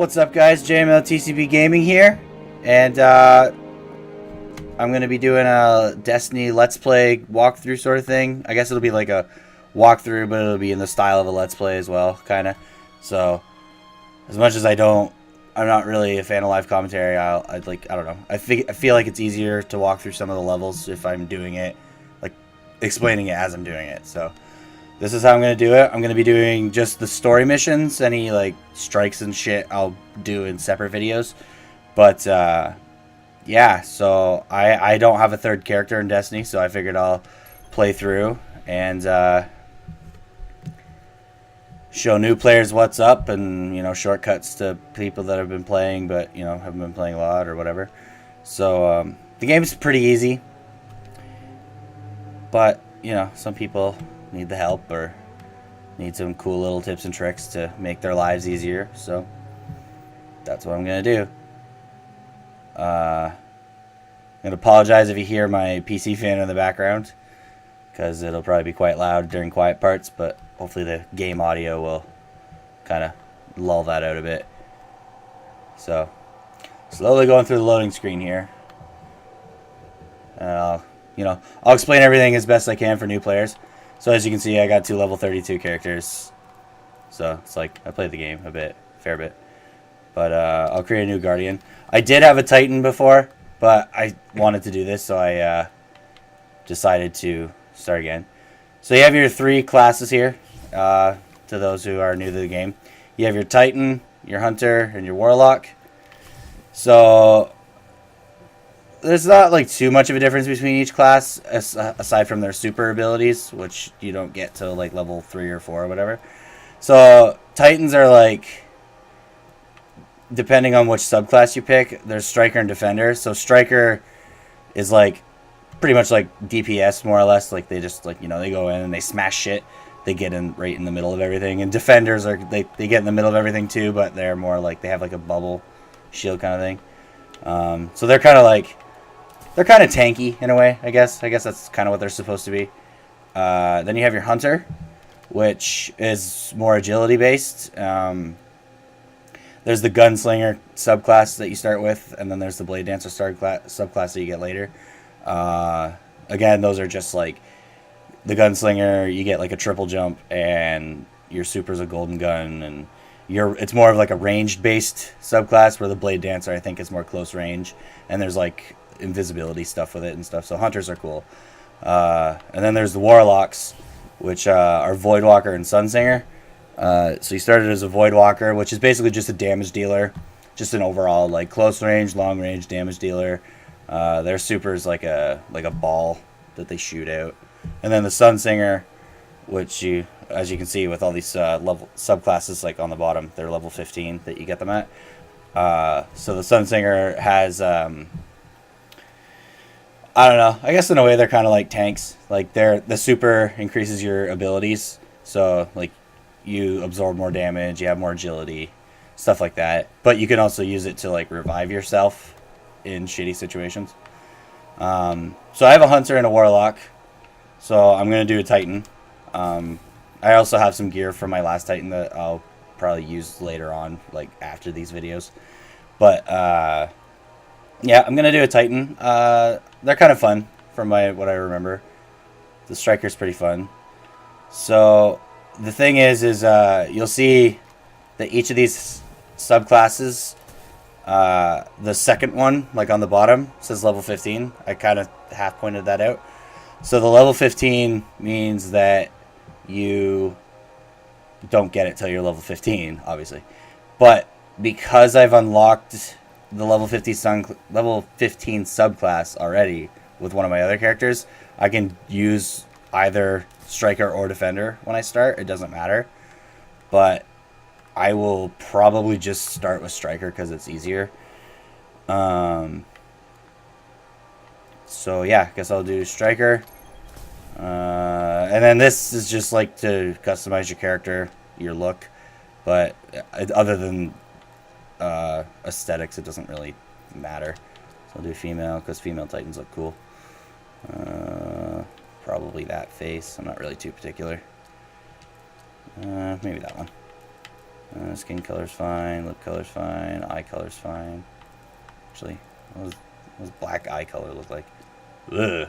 What's up, guys? jmltcb Gaming here, and I'm gonna be doing a Destiny Let's Play walkthrough sort of thing. I guess it'll be like a walkthrough, but it'll be in the style of a Let's Play as well, kind of. So, as much as I'm not really a fan of live commentary. I don't know. I feel like it's easier to walk through some of the levels if I'm doing it, like explaining it as I'm doing it. So. This is how I'm going to do it. I'm going to be doing just the story missions. Any, like, strikes and shit I'll do in separate videos. But, yeah, so I don't have a third character in Destiny, so I figured I'll play through and show new players what's up and, you know, shortcuts to people that have been playing but, you know, haven't been playing a lot or whatever. So, the game's pretty easy. But, you know, some people need the help or need some cool little tips and tricks to make their lives easier, so that's what I'm gonna do. I'm gonna apologize if you hear my PC fan in the background, because it'll probably be quite loud during quiet parts, but hopefully the game audio will kind of lull that out a bit. So slowly going through the loading screen here, and I'll explain everything as best I can for new players. So as you can see, I got 2 level 32 characters. So it's like I played the game a fair bit. But I'll create a new Guardian. I did have a Titan before, but I wanted to do this, so I decided to start again. So you have your 3 classes here, to those who are new to the game. You have your Titan, your Hunter, and your Warlock. So there's not like too much of a difference between each class, aside from their super abilities, which you don't get till like level 3 or 4 or whatever. So Titans are like, depending on which subclass you pick, there's Striker and Defender. So Striker is like pretty much like DPS more or less. Like they just like, you know, they go in and they smash shit. They get in right in the middle of everything. And Defenders are they get in the middle of everything too, but they're more like they have like a bubble shield kind of thing. So they're kind of like. They're kind of tanky in a way, I guess. I guess that's kind of what they're supposed to be. Then you have your Hunter, which is more agility based. There's the Gunslinger subclass that you start with, and then there's the Blade Dancer subclass that you get later. Again, those are just like the Gunslinger. You get like a triple jump, and your super's a golden gun, and it's more of like a ranged based subclass, where the Blade Dancer I think is more close range, and there's like invisibility stuff with it and stuff, so Hunters are cool. And then there's the Warlocks, which are Voidwalker and Sunsinger. So you started as a Voidwalker, which is basically just a damage dealer, just an overall like close range, long range damage dealer. Their super is like a ball that they shoot out. And then the Sunsinger, which as you can see with all these level subclasses like on the bottom, they're level 15 that you get them at. So the Sunsinger has I don't know. I guess in a way they're kind of like tanks. Like the super increases your abilities, so like you absorb more damage, you have more agility, stuff like that. But you can also use it to like revive yourself in shitty situations. So I have a Hunter and a Warlock, so I'm gonna do a Titan. I also have some gear from my last Titan that I'll probably use later on, like after these videos. But yeah, I'm gonna do a Titan. They're kind of fun from what I remember. The Striker's pretty fun. So the thing is you'll see that each of these subclasses, the second one, like on the bottom, says level 15. I kind of half pointed that out. So the level 15 means that you don't get it till you're level 15, obviously. But because I've unlocked the level 15 subclass already with one of my other characters, I can use either Striker or Defender when I start. It doesn't matter. But I will probably just start with Striker because it's easier. So yeah, I guess I'll do Striker. And then this is just like to customize your character, your look. But other than aesthetics, it doesn't really matter. So I'll do female because female Titans look cool. Probably that face. I'm not really too particular. Maybe that one. Skin color's fine, lip color's fine, eye color's fine. Actually, what does black eye color look like? Ugh.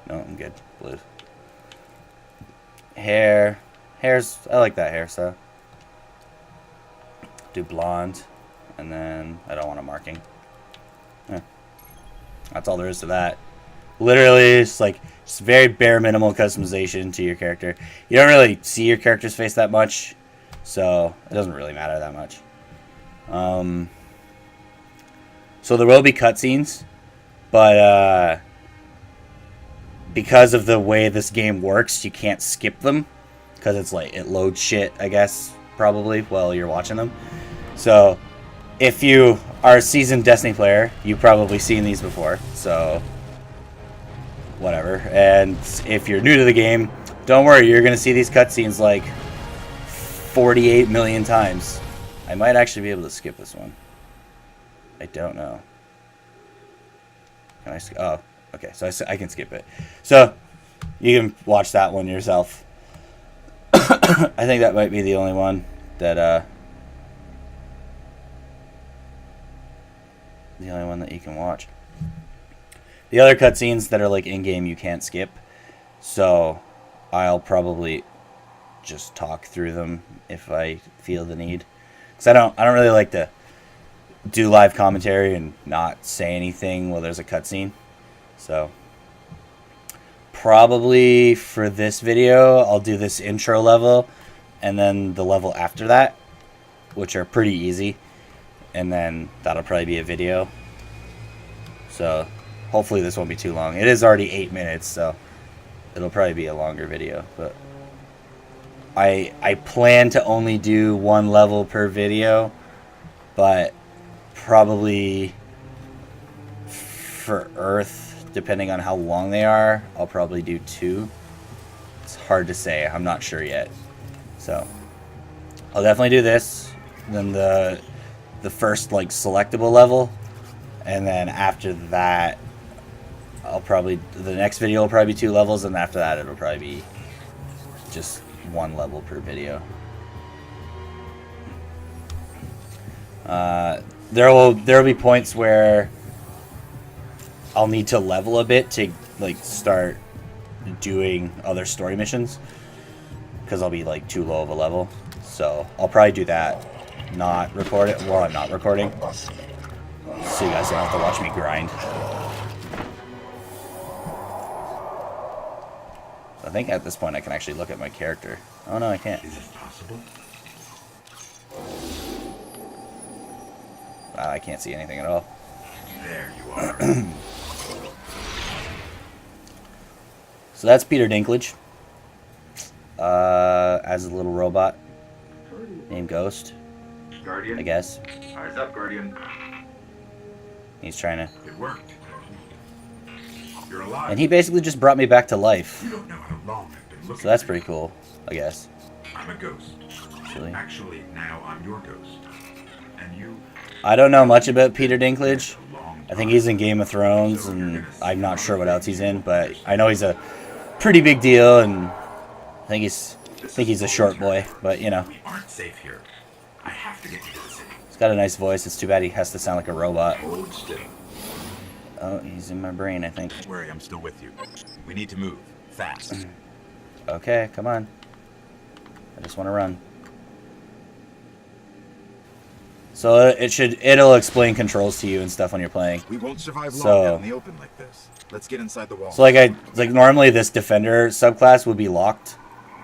No, I'm good. Blue. Hair's, I like that hair, so. Do blonde, and then I don't want a marking. That's all there is to that. Literally, it's like just very bare minimal customization to your character. You don't really see your character's face that much, so it doesn't really matter that much. So there will be cutscenes, but because of the way this game works, you can't skip them because it's like it loads shit, I guess, probably while you're watching them. So if you are a seasoned Destiny player, you've probably seen these before, so whatever. And if you're new to the game, don't worry, you're going to see these cutscenes like 48 million times. I might actually be able to skip this one. I don't know. Can I? Oh, okay, so I can skip it. So you can watch that one yourself. I think that might be the only one that you can watch. The other cutscenes that are like in-game you can't skip, so I'll probably just talk through them if I feel the need, because I don't really like to do live commentary and not say anything while there's a cutscene. So probably for this video I'll do this intro level and then the level after that, which are pretty easy, and then that'll probably be a video. So hopefully this won't be too long. It is already 8 minutes, so it'll probably be a longer video, but I plan to only do one level per video, but probably for Earth, depending on how long they are, I'll probably do 2. It's hard to say. I'm not sure yet. So I'll definitely do this, then the first like selectable level, and then after that the next video will probably be 2 levels, and after that it'll probably be just 1 level per video. There will be points where I'll need to level a bit to like start doing other story missions, because I'll be like too low of a level. So I'll probably do that, not record it while I'm not recording, so you guys don't have to watch me grind. I think at this point I can actually look at my character. Oh no, I can't. Is it possible? Wow, I can't see anything at all. There you are. So that's Peter Dinklage as a little robot named Ghost, Guardian? I guess. Eyes up, Guardian. He's trying to... It worked. You're alive. And he basically just brought me back to life. You don't know how long I've been looking. So that's for pretty you. cool, I guess. I'm a ghost. Actually. Actually, now I'm your ghost. And you... I don't know much about Peter Dinklage. a long I think he's in Game of Thrones, and I'm not sure what else he's in, but I know he's a pretty big deal, and I think he's a short boy, but you know. We aren't safe here. I have to get you to the city. He's got a nice voice. It's too bad he has to sound like a robot. Hold still. Oh, he's in my brain, I think. Don't worry, I'm still with you. We need to move. Fast. Okay, come on. I just want to run. So it'll explain controls to you and stuff when you're playing. We won't survive long So- out in the open like this. Let's get inside the wall. So like normally this defender subclass would be locked.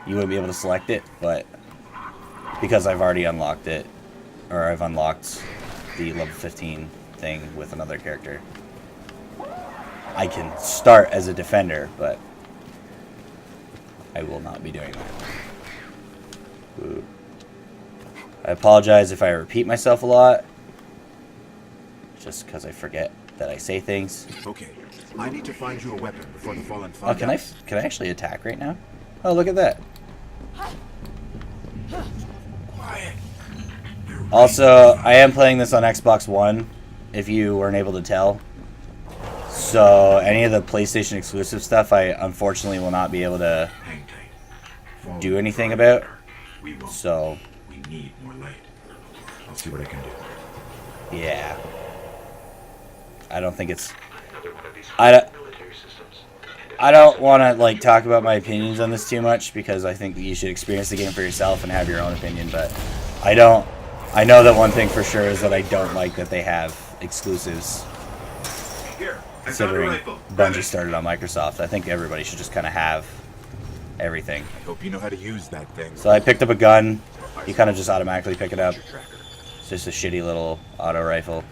You wouldn't be able to select it, but because I've already unlocked it, or I've unlocked the level 15 thing with another character, I can start as a defender, but I will not be doing that. Ooh. I apologize if I repeat myself a lot, just because I forget that I say things. Okay, I need to find you a weapon before the fallen Oh, can I actually attack right now? Oh, look at that. Quiet. Also, I am playing this on Xbox One, if you weren't able to tell. So, any of the PlayStation exclusive stuff, I unfortunately will not be able to Hang tight. do anything about. We won't. So, We need more light. Let's see what I can do. Yeah. I don't think it's... I don't want to like talk about my opinions on this too much because I think that you should experience the game for yourself and have your own opinion, but I know that one thing for sure is that I don't like that they have exclusives. Considering Bungie started on Microsoft, I think everybody should just kind of have everything. I hope you know how to use that thing. So I picked up a gun. You kind of just automatically pick it up. It's just a shitty little auto rifle.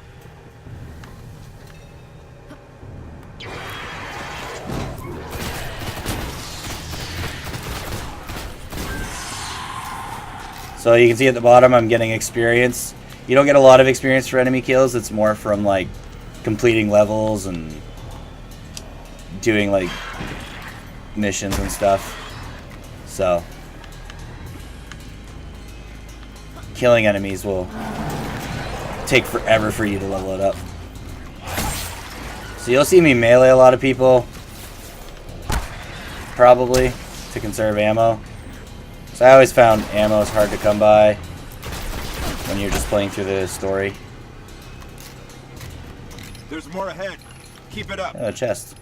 So you can see at the bottom I'm getting experience. You don't get a lot of experience for enemy kills. It's more from like completing levels and doing like missions and stuff. So killing enemies will take forever for you to level it up. So you'll see me melee a lot of people, probably, to conserve ammo. So I always found ammo is hard to come by when you're just playing through the story. There's more ahead. Keep it up. Oh, a chest.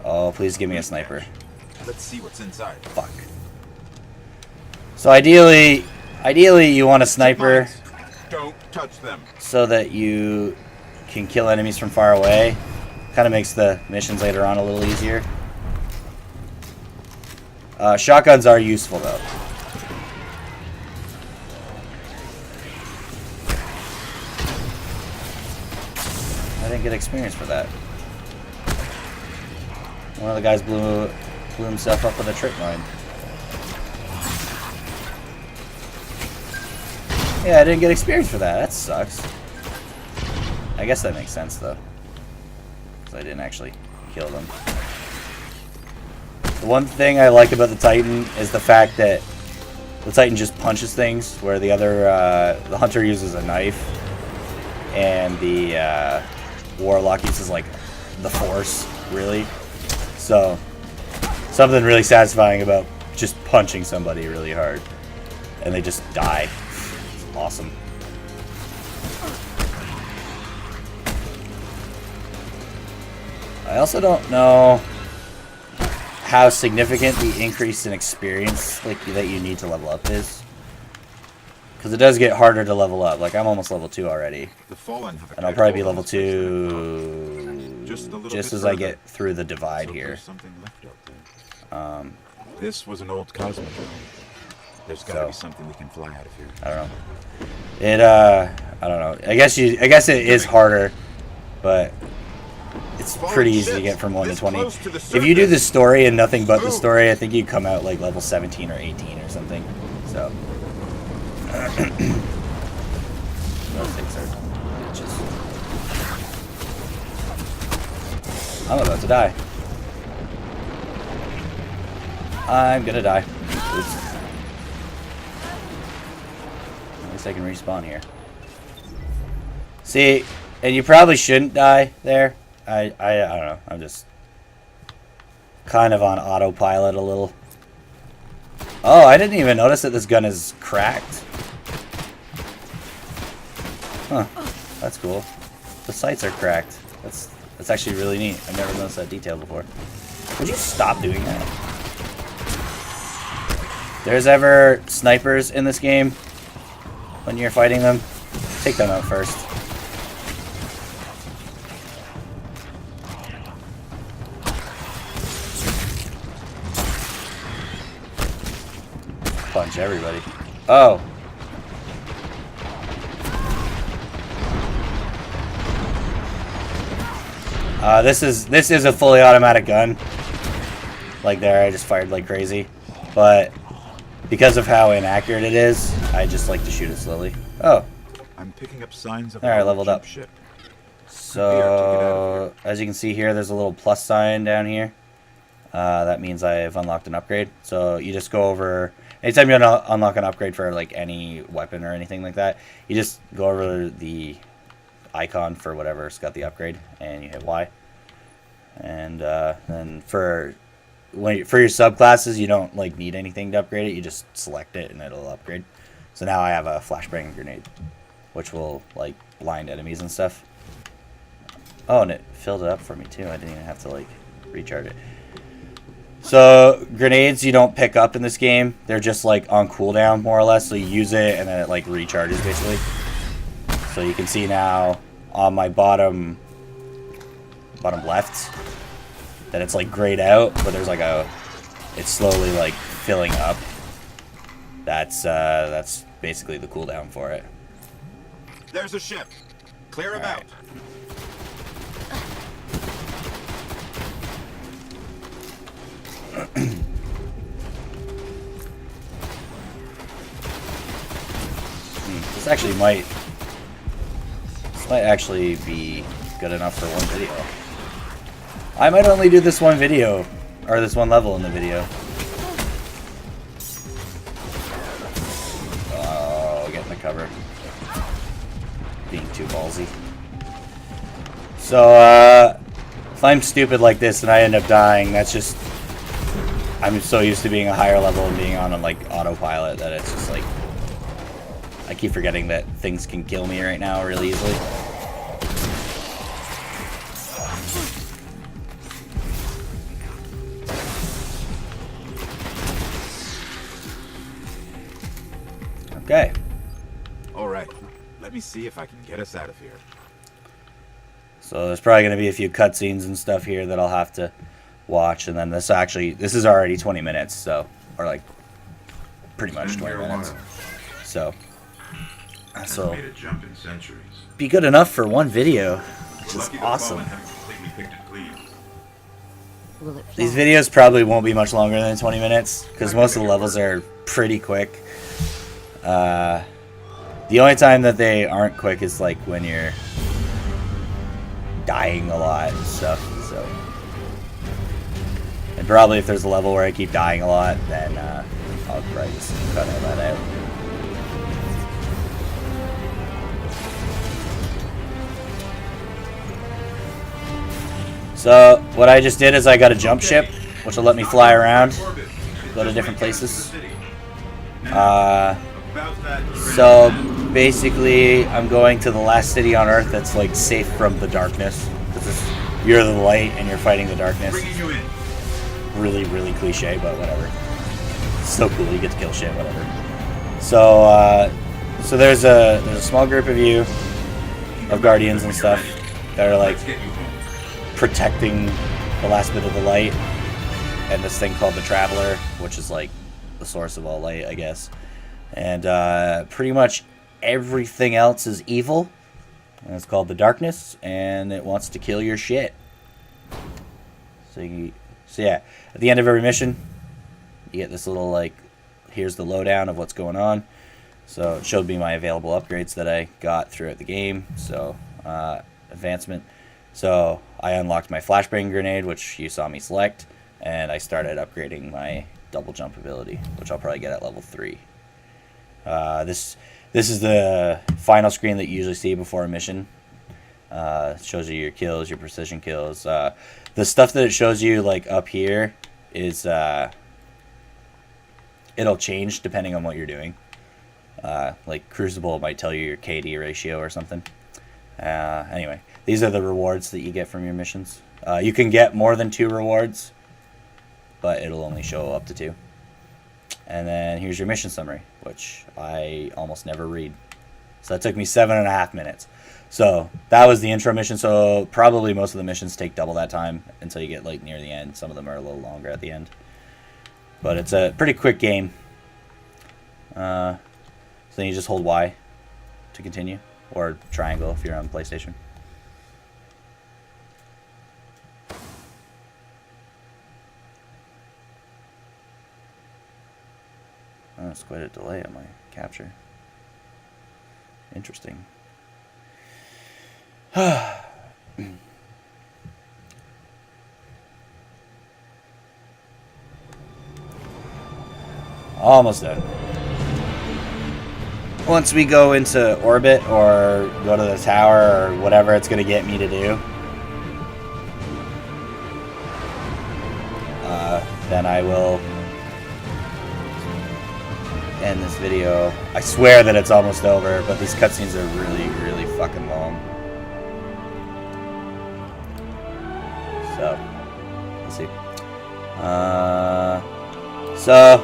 Oh, please give me a sniper. Let's see what's inside. Fuck. So ideally you want a sniper Don't touch them. so that you can kill enemies from far away. Kind of makes the missions later on a little easier. Shotguns are useful though. I didn't get experience for that. One of the guys blew himself up with a trip mine. Yeah, I didn't get experience for that. That sucks. I guess that makes sense though, because I didn't actually kill them. The one thing I like about the Titan is the fact that the Titan just punches things, where the other, the Hunter uses a knife, and the Warlock uses like the Force, really. So, something really satisfying about just punching somebody really hard, and they just die. It's awesome. I also don't know how significant the increase in experience like that you need to level up is, because it does get harder to level up. Like I'm almost level 2 already, The Fallen have a and I'll probably be level 2 just as I get through the divide So here. there's something left out there. This was an old Cosmodrome. There's got to be something we can fly out of here. I don't know. I don't know. I guess it is harder, but it's pretty easy to get from 1 to 20. If you do the story and nothing but the story, I think you come out like level 17 or 18 or something. So those things are bitches. I'm about to die. I'm gonna die. Oops. At least I can respawn here. See, and you probably shouldn't die there. I don't know. I'm just kind of on autopilot a little. Oh, I didn't even notice that this gun is cracked. Huh. That's cool. The sights are cracked. That's actually really neat. I've never noticed that detail before. Would you stop doing that? There's ever snipers in this game when you're fighting them, take them out first. Punch everybody. Oh. This is a fully automatic gun. Like there, I just fired like crazy. But because of how inaccurate it is, I just like to shoot it slowly. Oh. I'm picking up signs of Alright, leveled up. ship. So, as you can see here, there's a little plus sign down here. That means I've unlocked an upgrade. So you just go over, anytime you unlock an upgrade for like any weapon or anything like that, you just go over the icon for whatever's got the upgrade, and you hit Y. And then for your subclasses, you don't like need anything to upgrade it. You just select it, and it'll upgrade. So now I have a flashbang grenade, which will like blind enemies and stuff. Oh, and it filled it up for me too. I didn't even have to like recharge it. So grenades you don't pick up in this game. They're just like on cooldown more or less. So you use it and then it like recharges basically. So you can see now on my bottom left that it's like grayed out, but there's like it's slowly like filling up. That's basically the cooldown for it. There's a ship. Clear about. This might actually be good enough for one video. I might only do this one video, or this one level in the video. Oh, get in the cover. Being too ballsy. So, if I'm stupid like this and I end up dying, that's just... I'm so used to being a higher level and being on like autopilot that it's just like... I keep forgetting that things can kill me right now really easily. Okay. Alright. Let me see if I can get us out of here. So there's probably going to be a few cutscenes and stuff here that I'll have to watch, and then this is already 20 minutes, so, or like pretty much 20 minutes. So be good enough for one video, which is awesome. These videos probably won't be much longer than 20 minutes because most of the levels are pretty quick. The only time that they aren't quick is like when you're dying a lot and stuff. So, and probably if there's a level where I keep dying a lot, then I'll probably just cut all that out. So what I just did is I got a jump ship, which will let me fly around, go to different places. So basically, I'm going to the last city on Earth that's like safe from the darkness. You're the light and you're fighting the darkness. Really, really cliche, but whatever. So cool, you get to kill shit, whatever. So, so there's a small group of you, of guardians and stuff, that are like protecting the last bit of the light, and this thing called the Traveler, which is like the source of all light, I guess. And pretty much everything else is evil, and it's called the Darkness, and it wants to kill your shit. So yeah, at the end of every mission, you get this little like, here's the lowdown of what's going on. So it showed me my available upgrades that I got throughout the game. So advancement. So I unlocked my flashbang grenade, which you saw me select, and I started upgrading my double jump ability, which I'll probably get at level 3. This is the final screen that you usually see before a mission. It shows you your kills, your precision kills. The stuff that it shows you like up here is it'll change depending on what you're doing. Like Crucible might tell you your KD ratio or something. Anyway, these are the rewards that you get from your missions. You can get more than 2 rewards, but it'll only show up to 2. And then here's your mission summary, which I almost never read. So that took me 7.5 minutes. So that was the intro mission. So probably most of the missions take double that time until you get like near the end. Some of them are a little longer at the end. But it's a pretty quick game. So then you just hold Y to continue, or triangle if you're on PlayStation. Oh, it's quite a delay on my capture. Interesting. Almost done. Once we go into orbit or go to the tower or whatever it's going to get me to do, then I will end this video. I swear that it's almost over, but these cutscenes are really, really fucking long. So, let's see. So,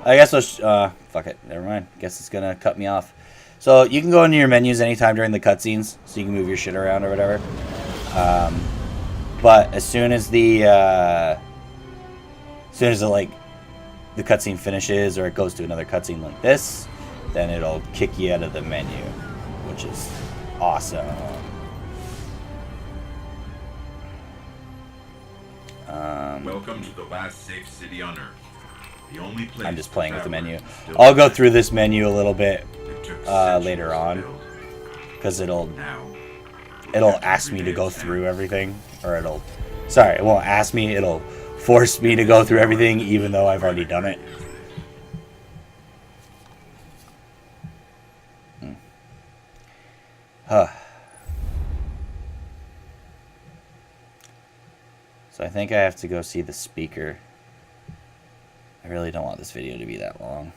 I guess I'll fuck it. Never mind. Guess it's gonna cut me off. So, you can go into your menus anytime during the cutscenes, so you can move your shit around or whatever. But as soon as the the cutscene finishes or it goes to another cutscene like this, then it'll kick you out of the menu, which is awesome. Welcome to the last safe city on Earth. The only place. I'm just playing with the menu. I'll go through this menu a little bit later on, because it'll ask me to go through everything, or it won't ask me, it'll force me to go through everything even though I've already done it. So I think I have to go see the speaker. I really don't want this video to be that long.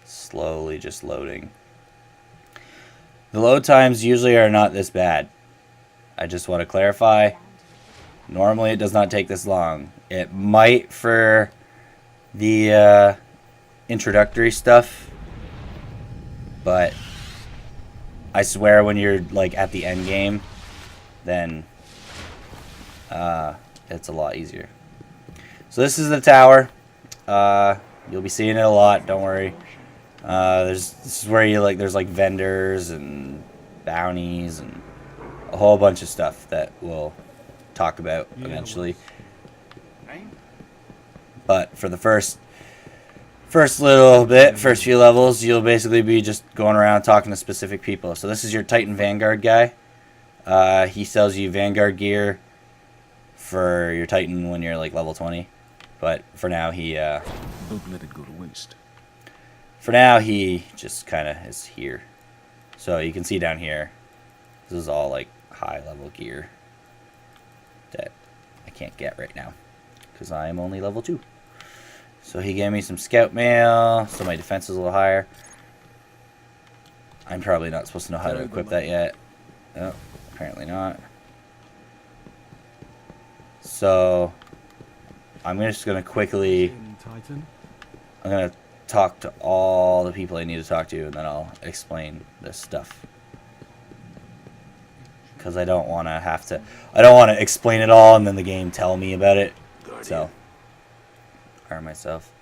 Slowly just loading. The load times usually are not this bad. I just want to clarify. Normally it does not take this long. It might for the introductory stuff, but I swear when you're like at the end game, then it's a lot easier. So this is the tower. You'll be seeing it a lot, don't worry. This is where there's like vendors and bounties and a whole bunch of stuff that we'll talk about eventually. But for the first first few levels, you'll basically be just going around talking to specific people. So this is your Titan Vanguard guy. He sells you Vanguard gear for your Titan when you're like level 20. But for now, Don't let it go to waste. For now, he just kind of is here. So you can see down here, this is all like high level gear that I can't get right now because I am only level 2. So he gave me some scout mail, so my defense is a little higher. I'm probably not supposed to know how to equip that yet. Oh, apparently not. So I'm just going to quickly... I'm going to talk to all the people I need to talk to, and then I'll explain this stuff. Because I don't want to explain it all and then the game tell me about it. So, hire myself.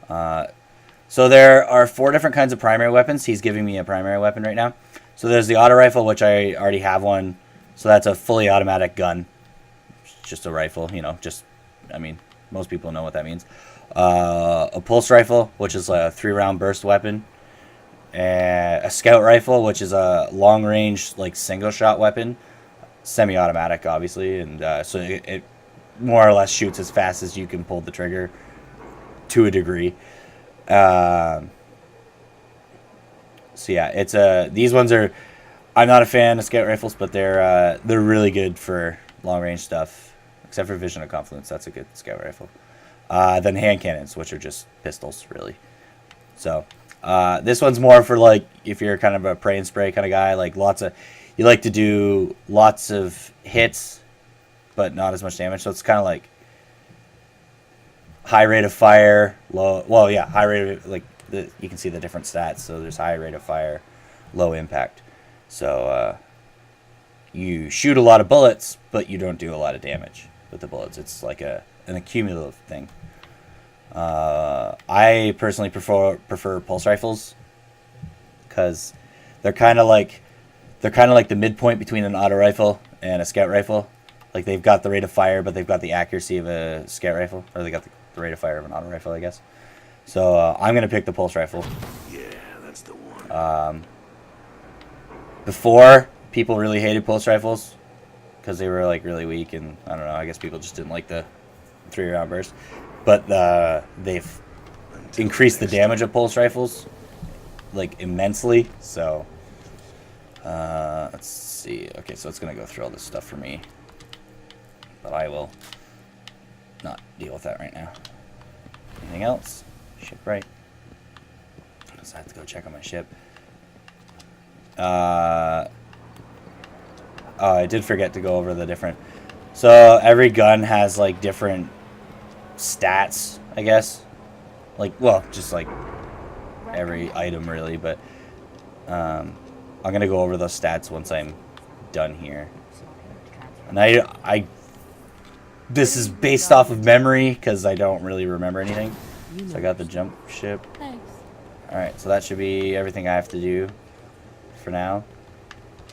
So there are 4 different kinds of primary weapons. He's giving me a primary weapon right now. So there's the auto rifle, which I already have one. So that's a fully automatic gun. It's just a rifle, most people know what that means. A pulse rifle, which is a 3-round burst weapon. And a scout rifle, which is a long-range, single-shot weapon. Semi-automatic, obviously. And so it more or less shoots as fast as you can pull the trigger to a degree. So yeah, these ones are... I'm not a fan of scout rifles, but they're really good for long-range stuff. Except for Vision of Confluence, that's a good scout rifle. Then hand cannons, which are just pistols, really. So, this one's more for, if you're kind of a pray and spray kind of guy, you like to do lots of hits, but not as much damage. So it's kind of like high rate of fire, high rate of, you can see the different stats. So there's high rate of fire, low impact. So, you shoot a lot of bullets, but you don't do a lot of damage with the bullets. It's like an accumulative thing. I personally prefer pulse rifles because they're kind of like the midpoint between an auto rifle and a scout rifle. Like they've got the rate of fire, but they've got the accuracy of a scout rifle, or they got the rate of fire of an auto rifle, I guess. So I'm gonna pick the pulse rifle. Yeah, that's the one. Before, people really hated pulse rifles because they were like really weak, and I don't know, I guess people just didn't like the 3-round burst. But they've increased the damage of pulse rifles like immensely. So let's see. Okay, so it's gonna go through all this stuff for me, but I will not deal with that right now. Anything else? Ship right. So I have to go check on my ship. Oh, I did forget to go over the different. So every gun has like different stats, I guess. Like, well, just like every item really, but I'm gonna go over those stats once I'm done here. And this is based off of memory because I don't really remember anything. So I got the jump ship. Alright, so that should be everything I have to do for now.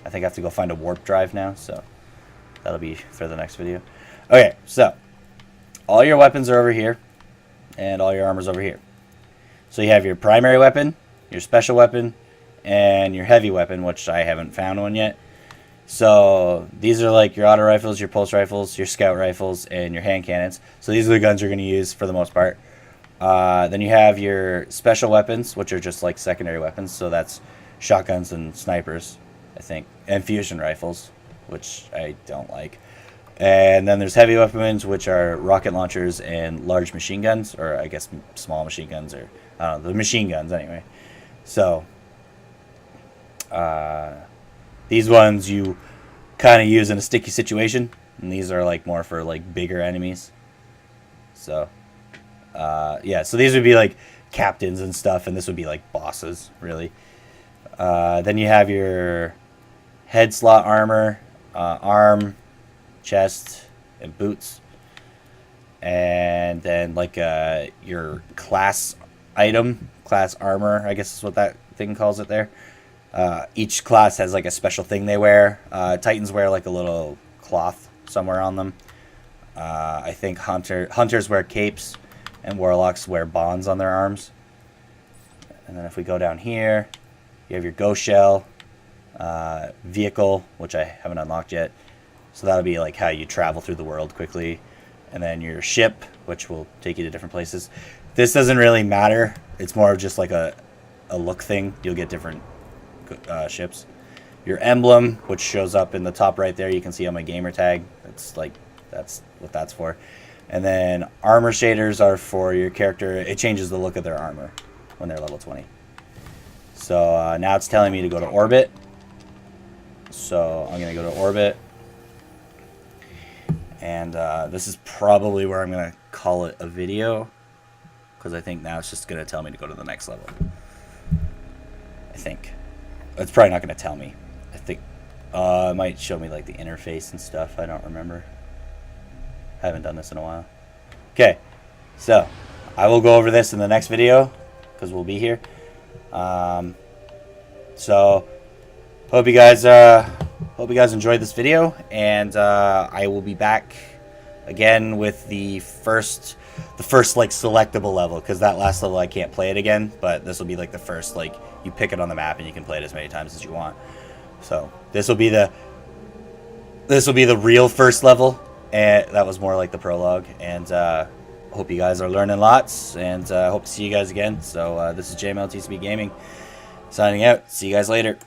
I think I have to go find a warp drive now, so that'll be for the next video. Okay, so all your weapons are over here, and all your armor's over here. So you have your primary weapon, your special weapon, and your heavy weapon, which I haven't found one yet. So these are like your auto rifles, your pulse rifles, your scout rifles, and your hand cannons. So these are the guns you're going to use for the most part. Then you have your special weapons, which are just like secondary weapons. So that's shotguns and snipers, I think, and fusion rifles, which I don't like. And then there's heavy weapons, which are rocket launchers and large machine guns, or I guess small machine guns, or I don't know, the machine guns anyway. So these ones you kind of use in a sticky situation, and these are like more for like bigger enemies. So yeah, so these would be like captains and stuff, and this would be like bosses, really. Then you have your head slot armor, arm, chest, and boots. And then like your class item, class armor, I guess is what that thing calls it there. Each class has like a special thing they wear. Titans wear like a little cloth somewhere on them. I think hunters wear capes, and warlocks wear bonds on their arms. And then if we go down here, you have your ghost shell, vehicle, which I haven't unlocked yet. So that'll be like how you travel through the world quickly. And then your ship, which will take you to different places. This doesn't really matter. It's more of just like a look thing. You'll get different ships. Your emblem, which shows up in the top right there, you can see on my gamer tag. That's what that's for. And then armor shaders are for your character. It changes the look of their armor when they're level 20. So now it's telling me to go to orbit. So I'm going to go to orbit. And this is probably where I'm going to call it a video, because I think now it's just going to tell me to go to the next level. I think. It's probably not going to tell me. I think it might show me like the interface and stuff. I don't remember. I haven't done this in a while. Okay, so I will go over this in the next video because we'll be here. So hope you guys enjoyed this video, and I will be back again with the first like selectable level, because that last level I can't play it again, but this will be like the first, like you pick it on the map and you can play it as many times as you want. So this will be the real first level, and that was more like the prologue. And hope you guys are learning lots, and hope to see you guys again. So this is jmltcb gaming signing out. See you guys later.